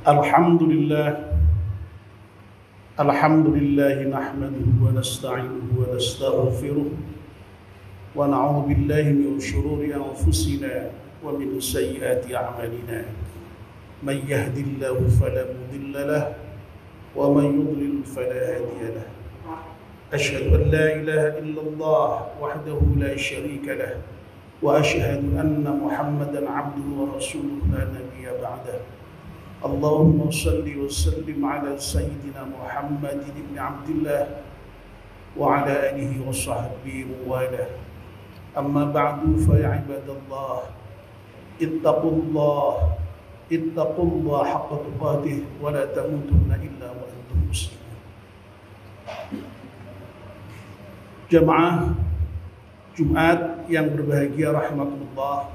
Alhamdulillah nahmaduhu wa nasta'inuhu wa nastaghfiruh wa na'udzu billahi min shururi anfusina wa min sayyiati a'malina may yahdihillahu fala mudilla lahu wa man yudlil fala hadiya lahu ashhadu an la ilaha illallah wahdahu la sharika lahu wa ashhadu anna Muhammadan 'abduhu wa rasuluhu la nabiyya ba'dahu. Allahumma salli wa sallim ala sayyidina Muhammad ibn Abdullah wa ala alihi wa sahbihi wa wala. Amma ba'du fa ya ibadallah ittaqullah haqqa tuqatih wa la tamutunna illa wa antum muslimun. Jamaah Jumat yang berbahagia rahimakumullah.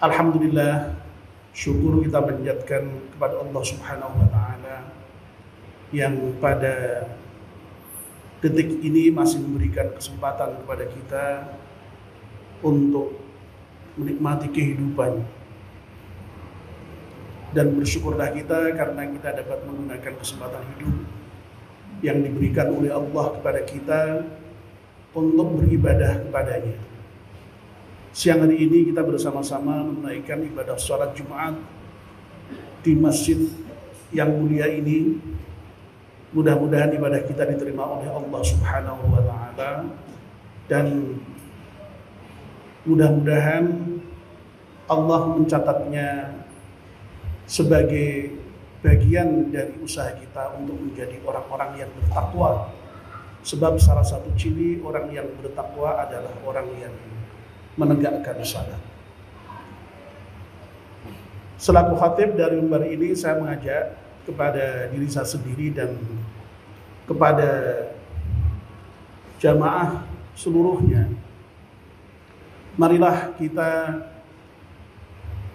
Alhamdulillah, syukur kita panjatkan kepada Allah Subhanahu wa taala yang pada detik ini masih memberikan kesempatan kepada kita untuk menikmati kehidupan. Dan bersyukurlah kita karena kita dapat menggunakan kesempatan hidup yang diberikan oleh Allah kepada kita untuk beribadah kepadanya. Siang hari ini kita bersama-sama menunaikan ibadah sholat Jumat di masjid yang mulia ini. Mudah-mudahan ibadah kita diterima oleh Allah Subhanahu wa taala dan mudah-mudahan Allah mencatatnya sebagai bagian dari usaha kita untuk menjadi orang-orang yang bertakwa. Sebab salah satu ciri orang yang bertakwa adalah orang yang menegakkan salat. Selaku khatib dari mimbar ini, saya mengajak kepada diri saya sendiri dan kepada jamaah seluruhnya, marilah kita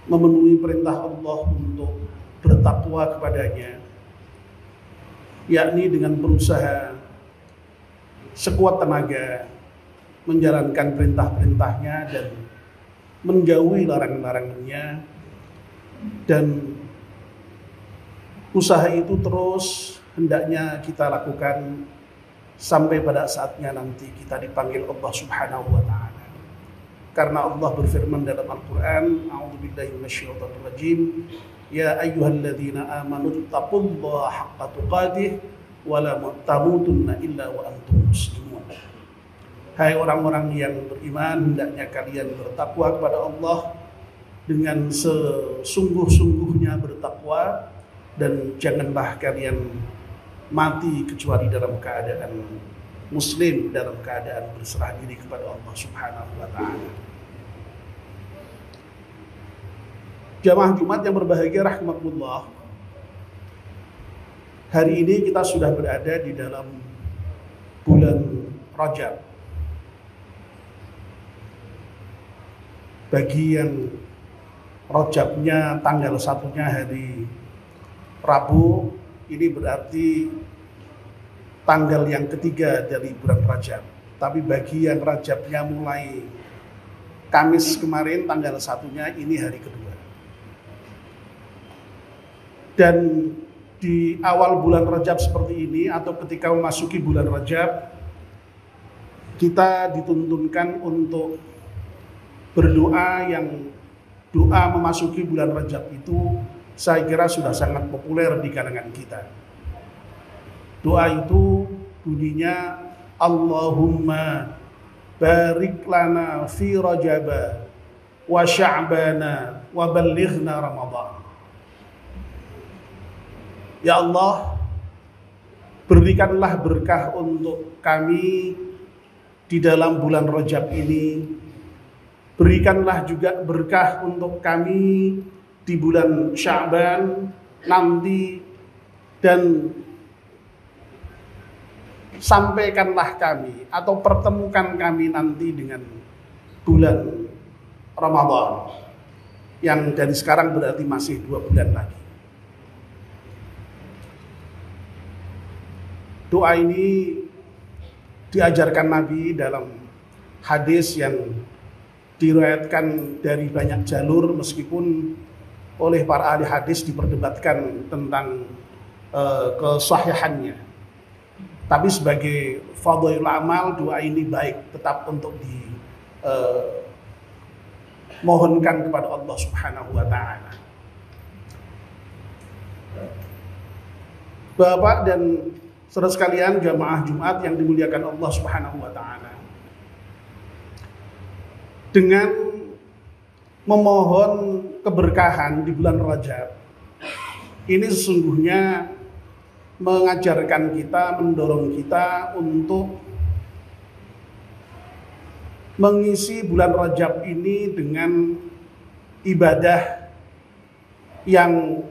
memenuhi perintah Allah untuk bertakwa kepadanya, yakni dengan berusaha sekuat tenaga menjalankan perintah-perintahnya dan menjauhi larang-larangannya, dan usaha itu terus hendaknya kita lakukan sampai pada saatnya nanti kita dipanggil Allah Subhanahu wa taala. Karena Allah berfirman dalam Al-Qur'an, a'udzubillahi minasyaitonir rajim, ya ayyuhalladzina amanu taqullaha haqqa tuqatih wa la tamutunna illa wa antum muslimun. Hai orang-orang yang beriman, hendaknya kalian bertakwa kepada Allah dengan sesungguh-sungguhnya bertakwa, dan janganlah kalian mati kecuali dalam keadaan muslim, dalam keadaan berserah diri kepada Allah Subhanahu wa taala. Jamaah Jumat yang berbahagia rahimakumullah, hari ini kita sudah berada di dalam bulan Rajab. Bagian Rajabnya tanggal 1-nya hari Rabu, ini berarti tanggal yang ketiga dari bulan Rajab. Tapi bagi yang Rajabnya mulai Kamis kemarin tanggal 1-nya, ini hari kedua. Dan di awal bulan Rajab seperti ini, atau ketika memasuki bulan Rajab, kita dituntunkan untuk berdoa. Yang doa memasuki bulan Rajab itu saya kira sudah sangat populer di kalangan kita. Doa itu bunyinya, Allahumma barik lana fi Rajaba wa Sya'bana wa ballighna Ramadan. Ya Allah, berikanlah berkah untuk kami di dalam bulan Rajab ini. Berikanlah juga berkah untuk kami di bulan Sya'ban nanti, dan sampaikanlah kami atau pertemukan kami nanti dengan bulan Ramadan yang dari sekarang berarti masih 2 bulan lagi. Doa ini diajarkan Nabi dalam hadis yang diriwayatkan dari banyak jalur, meskipun oleh para ahli hadis diperdebatkan tentang kesahihannya. Tapi sebagai fadhailul amal, doa ini baik tetap untuk mohonkan kepada Allah Subhanahu wa taala. Bapak dan saudara sekalian, jamaah Jumat yang dimuliakan Allah Subhanahu wa taala. Dengan memohon keberkahan di bulan Rajab, ini sesungguhnya mengajarkan kita, mendorong kita untuk mengisi bulan Rajab ini dengan ibadah yang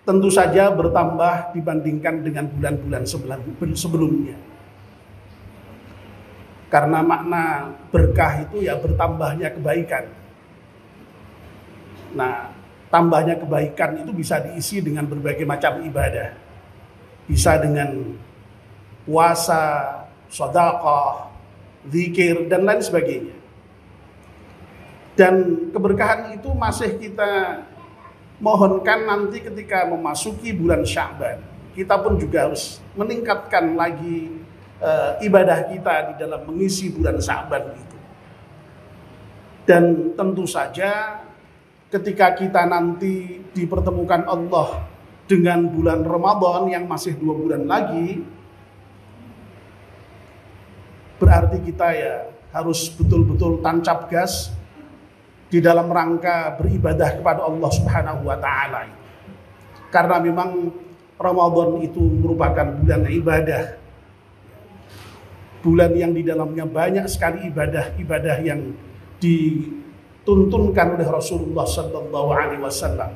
tentu saja bertambah dibandingkan dengan bulan-bulan sebelumnya. Karena makna berkah itu ya bertambahnya kebaikan. Nah, tambahnya kebaikan itu bisa diisi dengan berbagai macam ibadah. Bisa dengan puasa, sedekah, zikir, dan lain sebagainya. Dan keberkahan itu masih kita mohonkan nanti ketika memasuki bulan Sya'ban. Kita pun juga harus meningkatkan lagi ibadah kita di dalam mengisi bulan Sya'ban itu. Dan tentu saja ketika kita nanti dipertemukan Allah dengan bulan Ramadan yang masih 2 bulan lagi, berarti kita ya harus betul-betul tancap gas di dalam rangka beribadah kepada Allah Subhanahu wa taala. Karena memang Ramadan itu merupakan bulan ibadah. Bulan yang di dalamnya banyak sekali ibadah-ibadah yang dituntunkan oleh Rasulullah sallallahu alaihi wasallam.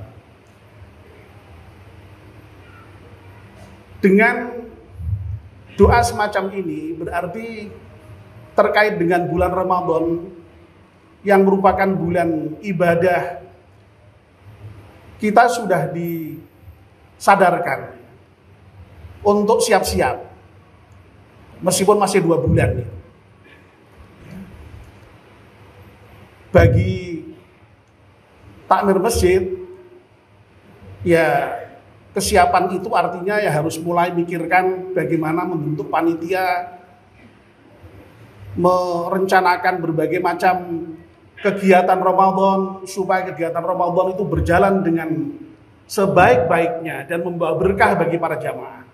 Dengan doa semacam ini berarti terkait dengan bulan Ramadan yang merupakan bulan ibadah, kita sudah disadarkan untuk siap-siap meskipun masih 2 bulan. Bagi takmir masjid, ya kesiapan itu artinya ya harus mulai mikirkan bagaimana membentuk panitia, merencanakan berbagai macam kegiatan Ramadan supaya kegiatan Ramadan itu berjalan dengan sebaik-baiknya dan membawa berkah bagi para jamaah.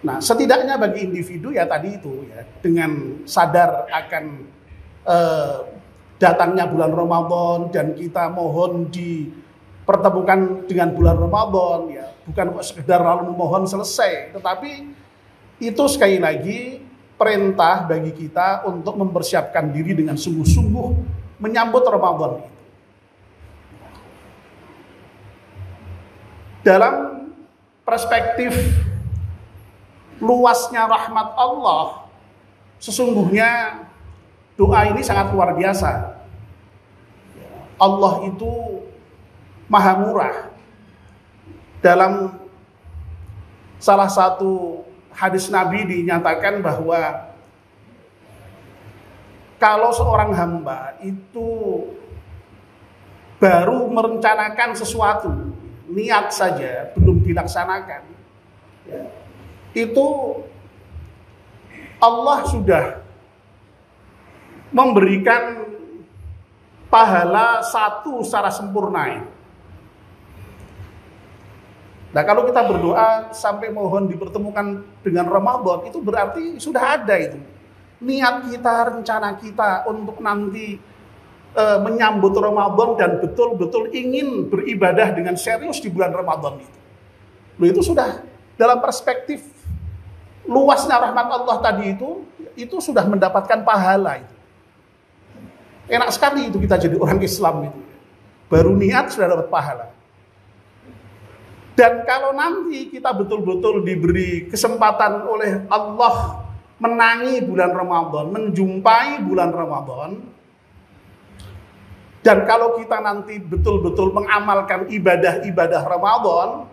Nah, setidaknya bagi individu ya tadi itu ya, dengan sadar akan datangnya bulan Ramadan dan kita mohon dipertemukan dengan bulan Ramadan ya, bukan kok sekedar lalu memohon selesai, tetapi itu sekali lagi perintah bagi kita untuk mempersiapkan diri dengan sungguh-sungguh menyambut Ramadan itu. Dalam perspektif luasnya rahmat Allah, sesungguhnya doa ini sangat luar biasa. Allah itu maha murah. Dalam salah satu hadis Nabi dinyatakan bahwa kalau seorang hamba itu baru merencanakan sesuatu, niat saja belum dilaksanakan, itu Allah sudah memberikan pahala 1 secara sempurna. Nah, kalau kita berdoa sampai mohon dipertemukan dengan Ramadan, itu berarti sudah ada itu. Niat kita, rencana kita untuk nanti menyambut Ramadan dan betul-betul ingin beribadah dengan serius di bulan Ramadan itu. Loh, itu sudah dalam perspektif luasnya rahmat Allah tadi itu sudah mendapatkan pahala itu. Enak sekali itu kita jadi orang Islam itu. Baru niat sudah dapat pahala. Dan kalau nanti kita betul-betul diberi kesempatan oleh Allah menangi bulan Ramadan, menjumpai bulan Ramadan, dan kalau kita nanti betul-betul mengamalkan ibadah-ibadah Ramadan,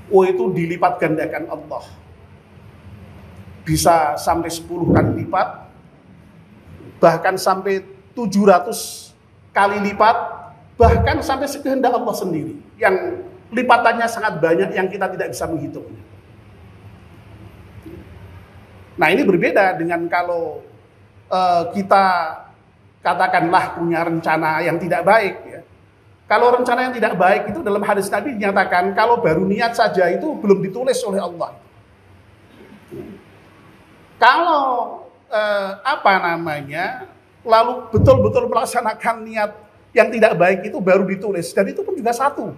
itu dilipat gandakan Allah. Bisa sampai 10 kali lipat, bahkan sampai 700 kali lipat, bahkan sampai sekehendak Allah sendiri, yang lipatannya sangat banyak yang kita tidak bisa menghitungnya. Nah, ini berbeda dengan kalau kita katakanlah punya rencana yang tidak baik ya. Kalau rencana yang tidak baik itu dalam hadis Nabi dinyatakan kalau baru niat saja itu belum ditulis oleh Allah. Kalau lalu betul-betul melaksanakan niat yang tidak baik itu baru ditulis, dan itu pun juga satu.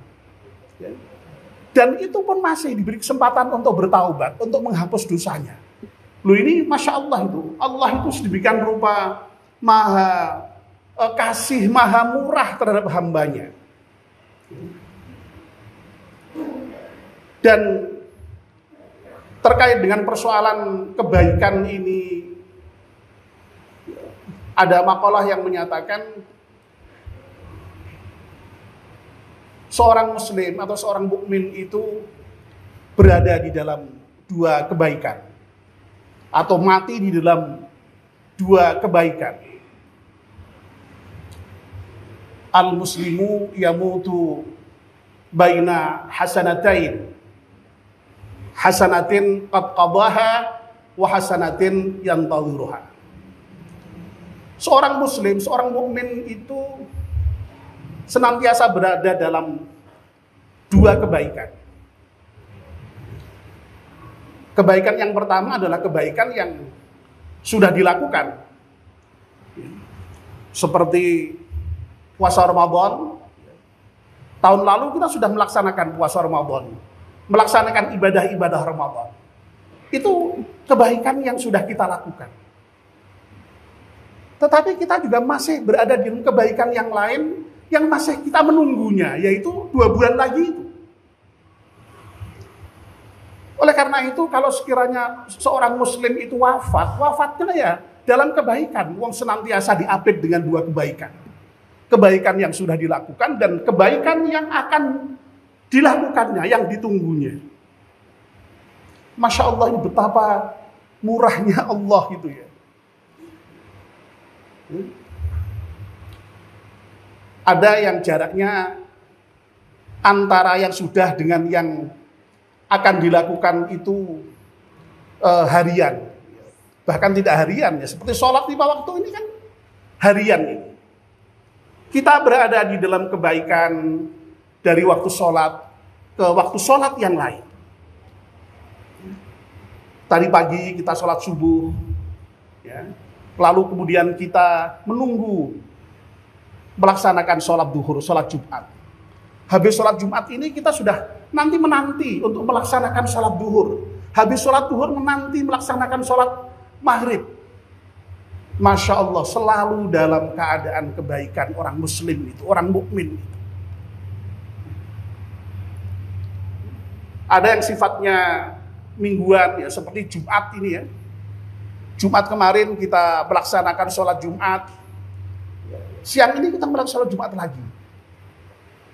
Dan itu pun masih diberi kesempatan untuk bertaubat, untuk menghapus dosanya. Loh, ini Masya Allah itu. Allah itu sedemikian rupa maha kasih, maha murah terhadap hambanya. Dan terkait dengan persoalan kebaikan ini, ada makalah yang menyatakan seorang muslim atau seorang mukmin itu berada di dalam dua kebaikan atau mati di dalam dua kebaikan. Al-muslimu yamutu baina hasanatain, hasanatin qad qadaha wa hasanatin yantadhiruha. Seorang muslim, seorang mukmin itu senantiasa berada dalam dua kebaikan. Kebaikan yang pertama adalah kebaikan yang sudah dilakukan, seperti puasa Ramadan. Tahun lalu kita sudah melaksanakan puasa Ramadan, melaksanakan ibadah-ibadah Ramadan. Itu kebaikan yang sudah kita lakukan. Tetapi kita juga masih berada di kebaikan yang lain yang masih kita menunggunya, yaitu 2 bulan lagi itu. Oleh karena itu, kalau sekiranya seorang muslim itu wafatnya ya dalam kebaikan. Wong senantiasa diapit dengan dua kebaikan. Kebaikan yang sudah dilakukan dan kebaikan yang akan dilakukannya, yang ditunggunya. Masya Allah, ini betapa murahnya Allah itu ya. Ada yang jaraknya antara yang sudah dengan yang akan dilakukan itu harian, bahkan tidak harian ya, seperti sholat 5 waktu ini kan harian ini. Kita berada di dalam kebaikan dari waktu sholat ke waktu sholat yang lain. Tadi pagi kita sholat subuh, ya. Lalu kemudian kita menunggu melaksanakan sholat duhur, sholat Jumat. Habis sholat Jumat ini kita sudah menanti untuk melaksanakan sholat duhur. Habis sholat duhur menanti melaksanakan sholat maghrib. Masya Allah, selalu dalam keadaan kebaikan orang muslim itu, orang mukmin itu. Ada yang sifatnya mingguan ya, seperti Jumat ini ya. Jumat kemarin kita melaksanakan sholat Jumat. Siang ini kita melaksanakan sholat Jumat lagi.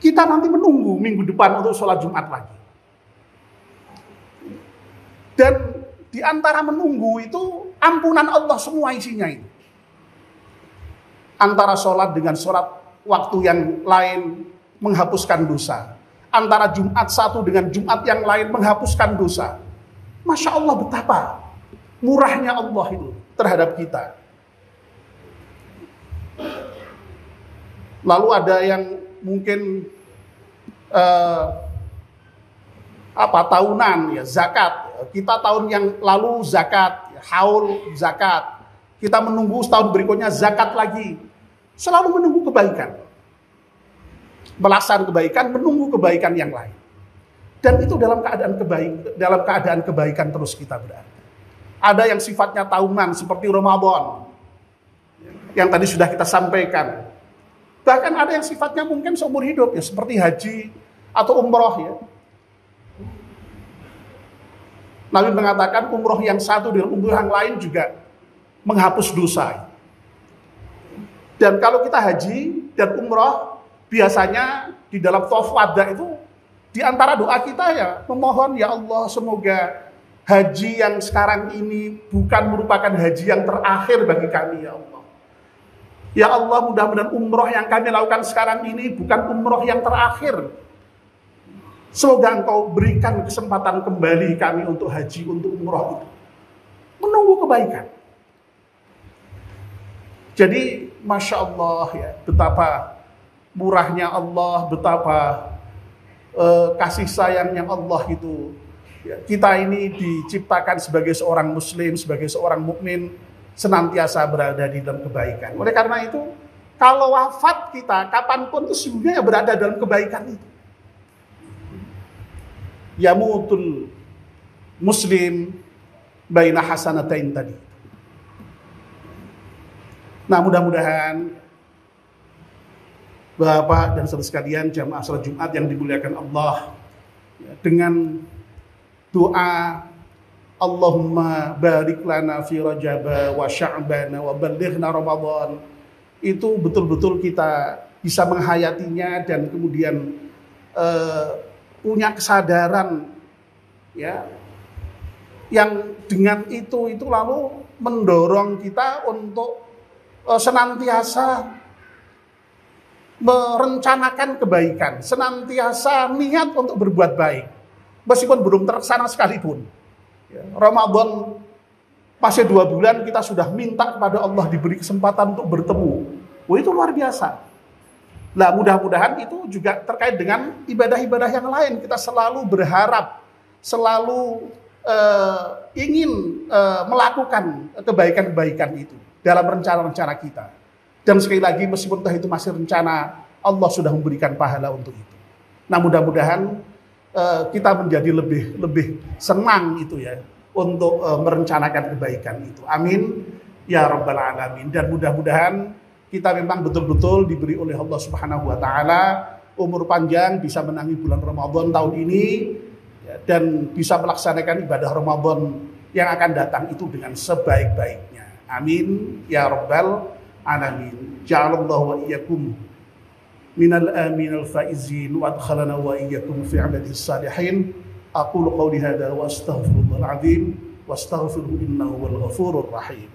Kita nanti menunggu minggu depan untuk sholat Jumat lagi. Dan di antara menunggu itu ampunan Allah semua isinya itu. Antara sholat dengan sholat waktu yang lain menghapuskan dosa. Antara Jumat satu dengan Jumat yang lain menghapuskan dosa. Masya Allah, betapa murahnya Allah itu terhadap kita. Lalu ada yang mungkin tahunan ya, zakat. Kita tahun yang lalu zakat, haul zakat. Kita menunggu setahun berikutnya zakat lagi. Selalu menunggu kebaikan. Melaksanakan kebaikan, menunggu kebaikan yang lain. Dan itu dalam keadaan kebaikan terus kita berada. Ada yang sifatnya tahunan seperti Ramadan, yang tadi sudah kita sampaikan. Bahkan ada yang sifatnya mungkin seumur hidup ya, seperti haji atau umroh ya. Nabi mengatakan umroh yang satu dengan umroh yang lain juga menghapus dosa. Dan kalau kita haji dan umroh, biasanya di dalam thawaaf wada itu di antara doa kita ya memohon, ya Allah, semoga haji yang sekarang ini bukan merupakan haji yang terakhir bagi kami, ya Allah. Ya Allah, mudah-mudahan umroh yang kami lakukan sekarang ini bukan umroh yang terakhir. Semoga Engkau berikan kesempatan kembali kami untuk haji, untuk umroh itu. Menunggu kebaikan. Jadi, Masya Allah ya, betapa murahnya Allah, betapa kasih sayangnya Allah itu. Ya, kita ini diciptakan sebagai seorang muslim, sebagai seorang mukmin, senantiasa berada di dalam kebaikan. Oleh karena itu, kalau wafat kita, kapanpun itu sesungguhnya berada dalam kebaikan itu. Yamutul muslim baina hasanatain tadi. Nah, mudah-mudahan Bapak dan saudara sekalian jamaah salat Jumat yang dimuliakan Allah, dengan doa Allahumma barik lana fi Rajab wa Sya'ban wa ballighna Ramadan, itu betul-betul kita bisa menghayatinya dan kemudian punya kesadaran ya, yang dengan itu lalu mendorong kita untuk senantiasa merencanakan kebaikan, senantiasa niat untuk berbuat baik meskipun belum terlaksana sekalipun. Ramadan masih 2 bulan, kita sudah minta kepada Allah diberi kesempatan untuk bertemu. Itu luar biasa. Nah, mudah-mudahan itu juga terkait dengan ibadah-ibadah yang lain. Kita selalu berharap, selalu ingin melakukan kebaikan-kebaikan itu dalam rencana-rencana kita. Dan sekali lagi, meskipun itu masih rencana, Allah sudah memberikan pahala untuk itu. Nah, mudah-mudahan kita menjadi lebih senang itu ya, untuk merencanakan kebaikan itu. Amin ya rabbal alamin. Dan mudah-mudahan kita memang betul-betul diberi oleh Allah Subhanahu wa taala umur panjang, bisa menangi bulan Ramadan tahun ini ya, dan bisa melaksanakan ibadah Ramadan yang akan datang itu dengan sebaik-baiknya. Amin ya rabbal alamin. Ja'alallahu wa iyyakum minal aminal faizin wa adkhalana wa iyyakum fi 'ibadis salihin. Aqulu qawli hadza wa astaghfirullahal azim wa astaghfiruhu innahu wal ghafurur rahim.